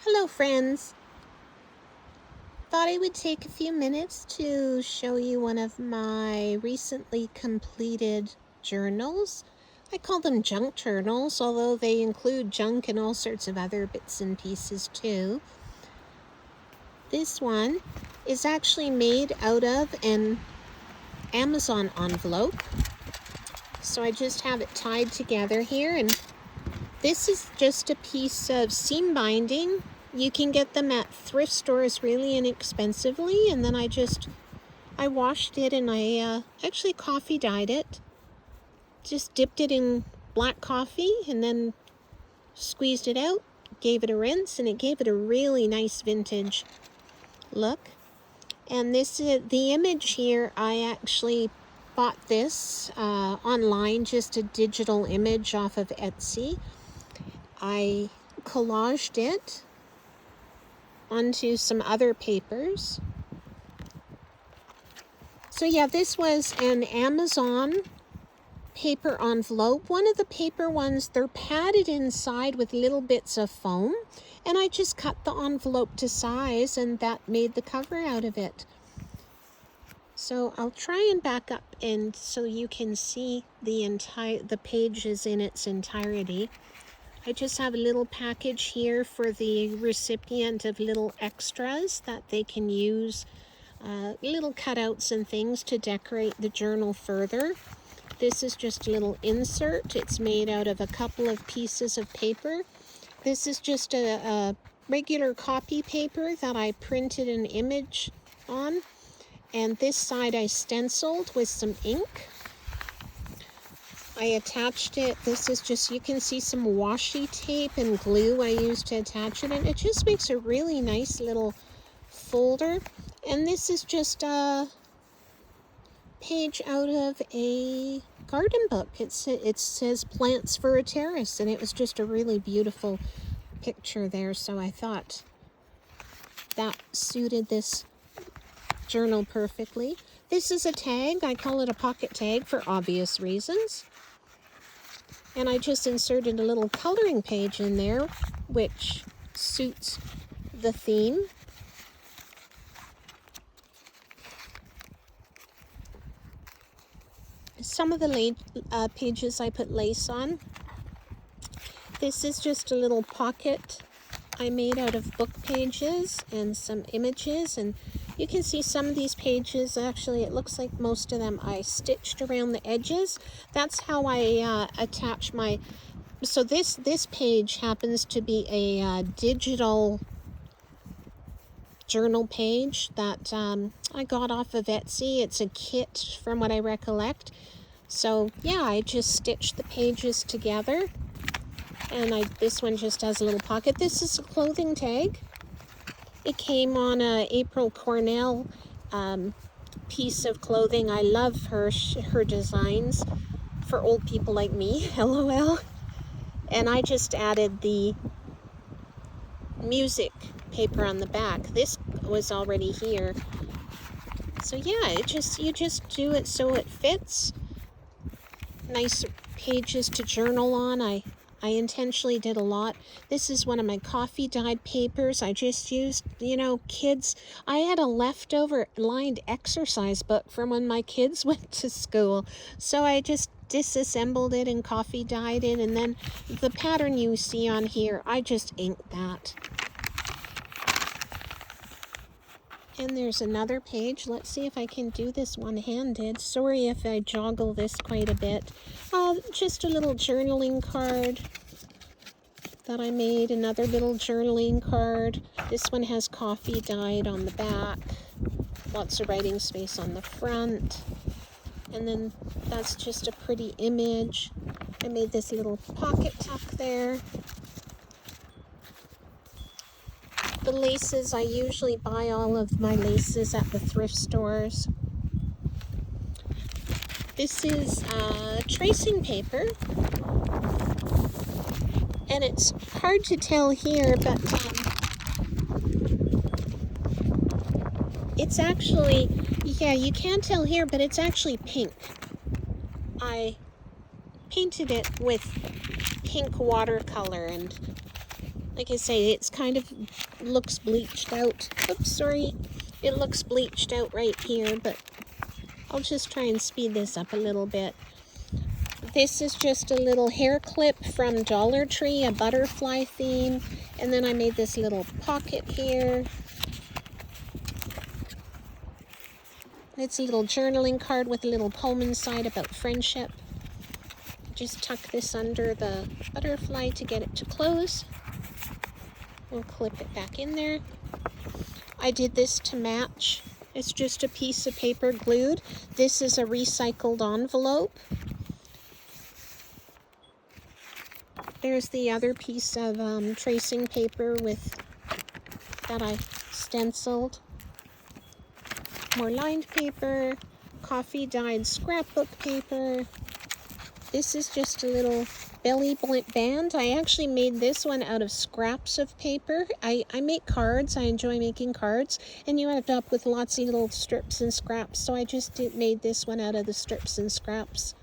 Hello friends! Thought I would take a few minutes to show you one of my recently completed journals. I call them junk journals, although they include junk and all sorts of other bits and pieces too. This one is actually made out of an Amazon envelope. So I just have it tied together here, and this is just a piece of seam binding. You can get them at thrift stores really inexpensively, and then I washed it and I actually coffee dyed it. Just dipped it in black coffee and then squeezed it out, gave it a rinse, and it gave it a really nice vintage look. And this is the image here. I actually bought this online, just a digital image off of Etsy. I collaged it onto some other papers. So yeah, this was an Amazon paper envelope. One of the paper ones, they're padded inside with little bits of foam, and I just cut the envelope to size, and that made the cover out of it. So I'll try and back up and so you can see the pages in its entirety. I just have a little package here for the recipient of little extras that they can use, little cutouts and things to decorate the journal further. This is just a little insert. It's made out of a couple of pieces of paper. This is just a regular copy paper that I printed an image on. And this side I stenciled with some ink. I attached it. This is just, you can see some washi tape and glue I used to attach it, and it just makes a really nice little folder. And this is just a page out of a garden book. It says Plants for a Terrace, and it was just a really beautiful picture there, so I thought that suited this journal perfectly. This is a tag. I call it a pocket tag for obvious reasons. And I just inserted a little coloring page in there, which suits the theme. Some of the pages I put lace on. This is just a little pocket I made out of book pages and some images, and you can see some of these pages, actually it looks like most of them I stitched around the edges. That's how I attach my, so this page happens to be a digital journal page that I got off of Etsy. It's a kit from what I recollect. So yeah, I just stitched the pages together, and this one just has a little pocket. This is a clothing tag. It came on a April Cornell piece of clothing. I love her designs for old people like me, LOL. And I just added the music paper on the back. This was already here. So yeah, you just do it so it fits. Nice pages to journal on. I intentionally did a lot. This is one of my coffee dyed papers. I just used, kids. I had a leftover lined exercise book from when my kids went to school. So I just disassembled it and coffee dyed it. And then the pattern you see on here, I just inked that. And there's another page. Let's see if I can do this one-handed. Sorry if I joggle this quite a bit. Just a little journaling card that I made. Another little journaling card. This one has coffee dyed on the back. Lots of writing space on the front. And then that's just a pretty image. I made this little pocket tuck there. The laces, I usually buy all of my laces at the thrift stores. This is tracing paper, and it's hard to tell here, but it's actually, yeah, you can tell here, but it's actually pink. I painted it with pink watercolor, and Like I say, it's kind of looks bleached out. Oops, sorry. It looks bleached out right here, but I'll just try and speed this up a little bit. This is just a little hair clip from Dollar Tree, a butterfly theme. And then I made this little pocket here. It's a little journaling card with a little poem inside about friendship. Just tuck this under the butterfly to get it to close. We'll clip it back in there. I did this to match. It's just a piece of paper glued. This is a recycled envelope. There's the other piece of tracing paper that I stenciled. More lined paper, coffee dyed scrapbook paper. This is just a little belly band. I actually made this one out of scraps of paper. I make cards. I enjoy making cards, and you end up with lots of little strips and scraps. So I just made this one out of the strips and scraps.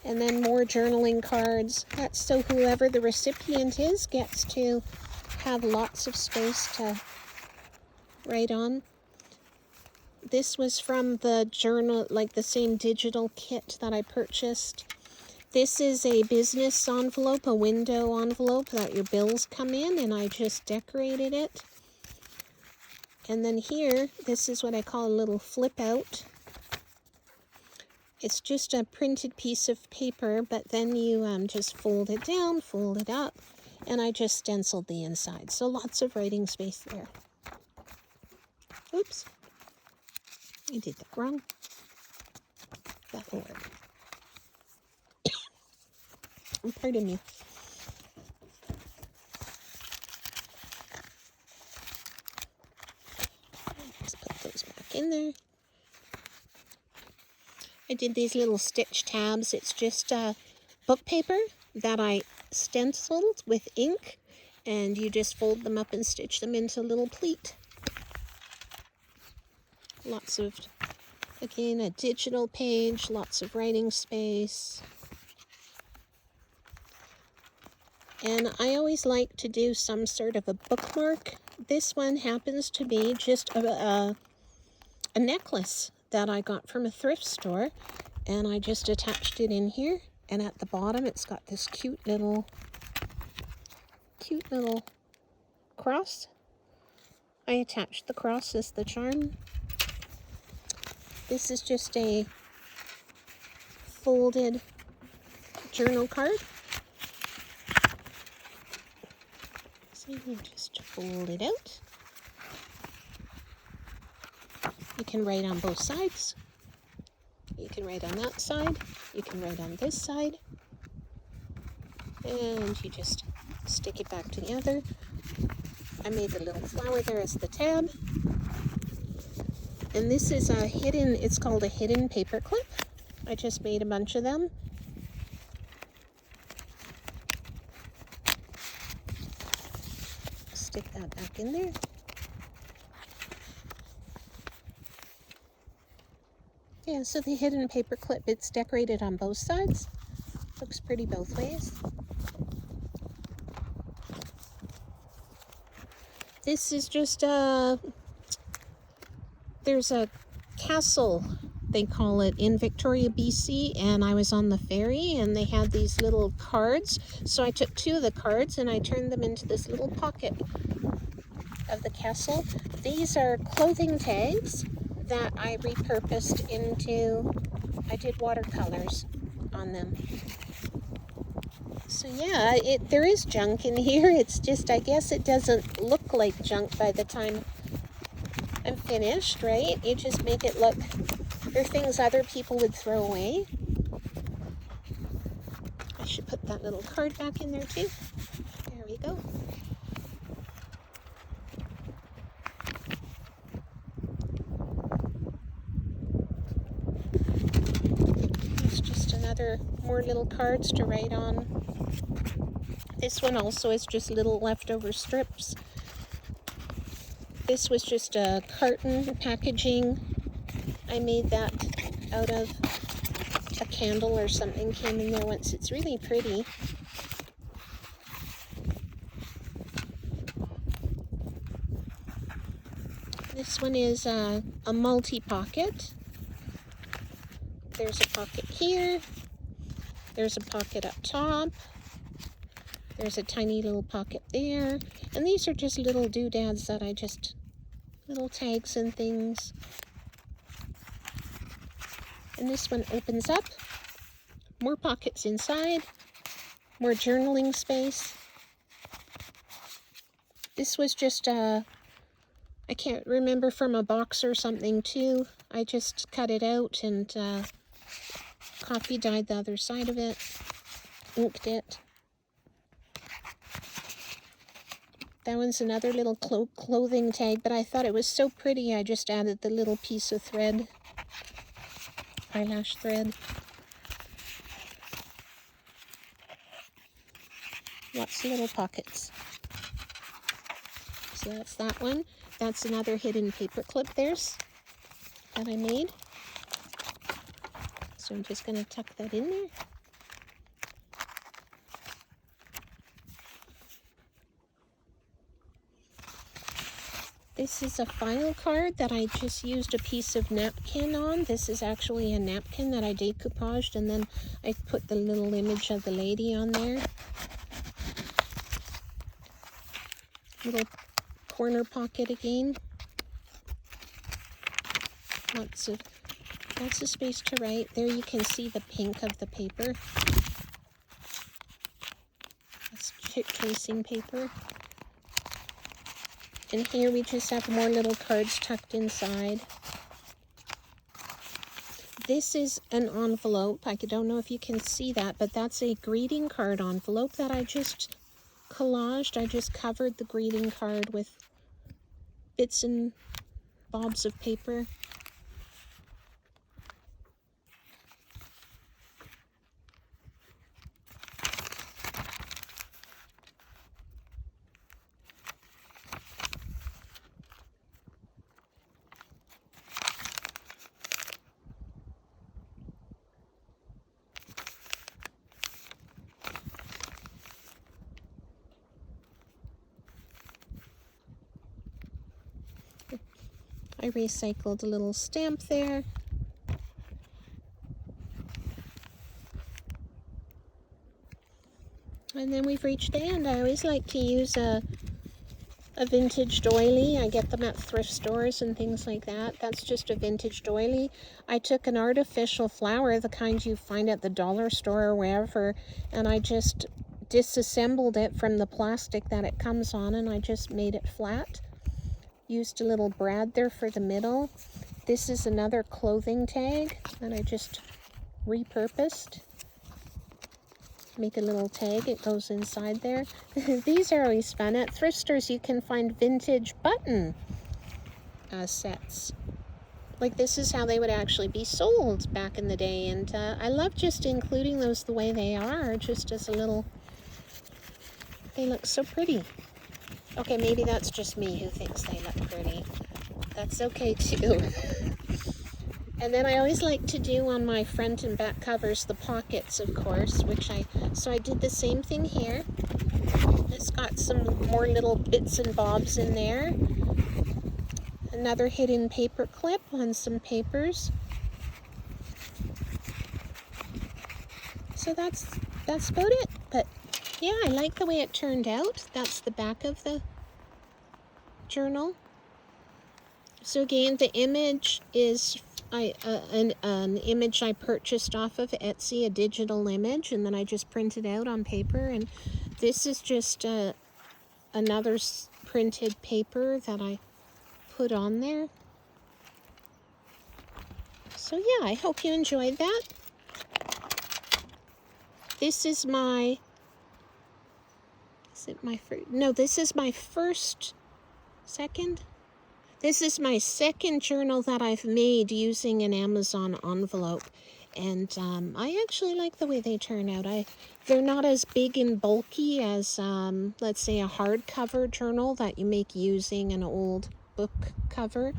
And then more journaling cards. That's so whoever the recipient is gets to have lots of space to write on. This was from the journal, like the same digital kit that I purchased. This is a business envelope, a window envelope that your bills come in, and I just decorated it. And then here, this is what I call a little flip out. It's just a printed piece of paper, but then you just fold it down, fold it up, and I just stenciled the inside. So lots of writing space there. Oops. I did that wrong. That'll work. Pardon me. Let's put those back in there. I did these little stitch tabs. It's just book paper that I stenciled with ink, and you just fold them up and stitch them into a little pleat. Lots of, again, a digital page, lots of writing space. And I always like to do some sort of a bookmark. This one happens to be just a necklace that I got from a thrift store, and I just attached it in here. And at the bottom, it's got this cute little cross. I attached the cross as the charm. This is just a folded journal card. So you just fold it out. You can write on both sides. You can write on that side. You can write on this side. And you just stick it back together. I made the little flower there as the tab. And this is a hidden, it's called a hidden paper clip. I just made a bunch of them. Stick that back in there. Yeah, so the hidden paper clip, it's decorated on both sides. Looks pretty both ways. This is just there's a castle, they call it, in Victoria, BC, and I was on the ferry, and they had these little cards. So I took two of the cards and I turned them into this little pocket of the castle. These are clothing tags that I repurposed into, I did watercolors on them. So yeah, there is junk in here. It's just, I guess it doesn't look like junk by the time I'm finished, right? You just make it look, they're things other people would throw away. I should put that little card back in there too. There we go. It's just another, more little cards to write on. This one also is just little leftover strips. This was just a carton packaging. I made that out of a candle or something came in there once. It's really pretty. This one is a multi-pocket. There's a pocket here. There's a pocket up top. There's a tiny little pocket there. And these are just little doodads that I just, little tags and things. And this one opens up. More pockets inside. More journaling space. This was just I can't remember, from a box or something too. I just cut it out and coffee dyed the other side of it. Inked it. That one's another little clothing tag, but I thought it was so pretty I just added the little piece of thread. Eyelash thread. Lots of little pockets. So that's that one. That's another hidden paper clip that I made. So I'm just going to tuck that in there. This is a file card that I just used a piece of napkin on. This is actually a napkin that I decoupaged, and then I put the little image of the lady on there. Little corner pocket again. Lots of space to write. There you can see the pink of the paper. That's tracing paper. And here we just have more little cards tucked inside. This is an envelope. I don't know if you can see that, but that's a greeting card envelope that I just collaged. I just covered the greeting card with bits and bobs of paper. I recycled a little stamp there. And then we've reached the end. I always like to use a vintage doily. I get them at thrift stores and things like that. That's just a vintage doily. I took an artificial flower, the kind you find at the dollar store or wherever, and I just disassembled it from the plastic that it comes on, and I just made it flat. Used a little brad there for the middle. This is another clothing tag that I just repurposed. Make a little tag, it goes inside there. These are always fun. At thrift stores you can find vintage button sets. Like, this is how they would actually be sold back in the day, and I love just including those the way they are, just as a little, they look so pretty. Okay, maybe that's just me who thinks they look pretty. That's okay too. And then I always like to do on my front and back covers the pockets, of course, so I did the same thing here. It's got some more little bits and bobs in there. Another hidden paper clip on some papers. So that's about it. But yeah, I like the way it turned out. That's the back of the journal. So again, the image is an image I purchased off of Etsy, a digital image, and then I just printed out on paper. And this is just another printed paper that I put on there. So yeah, I hope you enjoyed that. This is my, is it my first? No, this is my second? This is my second journal that I've made using an Amazon envelope. And I actually like the way they turn out. They're not as big and bulky as, let's say, a hardcover journal that you make using an old book cover.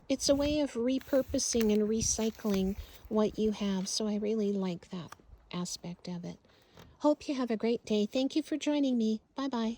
It's a way of repurposing and recycling what you have. So I really like that aspect of it. Hope you have a great day. Thank you for joining me. Bye-bye.